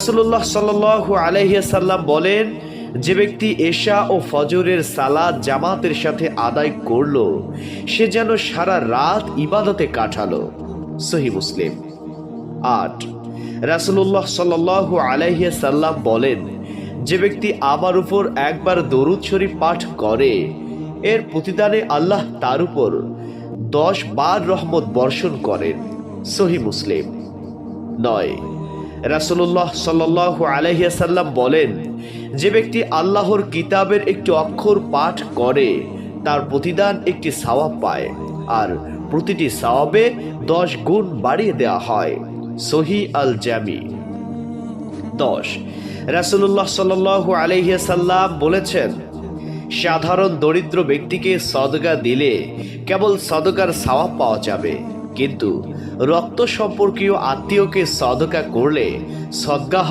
রাসূলুল্লাহ সাল্লাল্লাহু আলাইহি সাল্লাম বলেন, যে ব্যক্তি এশা ও ফজরের সালাত জামাতের সাথে আদায় করলো, সে যেন সারা রাত ইবাদতে কাটালো। সহিহ মুসলিম। 8, রাসূলুল্লাহ সাল্লাল্লাহু আলাইহি সাল্লাম বলেন, যে ব্যক্তি আমার উপর একবার দরুদ শরীফ পাঠ করে, এর প্রতিদানে আল্লাহ তার উপর 10 বার রহমত বর্ষণ করেন। সহিহ মুসলিম। 9, রাসূলুল্লাহ সাল্লাল্লাহু আলাইহি সাল্লাম বলেন, যে ব্যক্তি আল্লাহর কিতাবের একটি অক্ষর পাঠ করে, তার প্রতিদান একটি সওয়াব পায়, আর প্রতিটি সওয়াবে 10 গুণ বাড়িয়ে দেওয়া হয়। সহিহ আল জামি। 10, রাসূলুল্লাহ সাল্লাল্লাহু আলাইহি সাল্লাম বলেছেন, সাধারণ দরিদ্র ব্যক্তিকে সদকা দিলে কেবল সদকার সওয়াব পাওয়া যাবে, কিন্তু রক্ত সম্পর্কীয় আত্মীয়কে সদকা করলে সদকা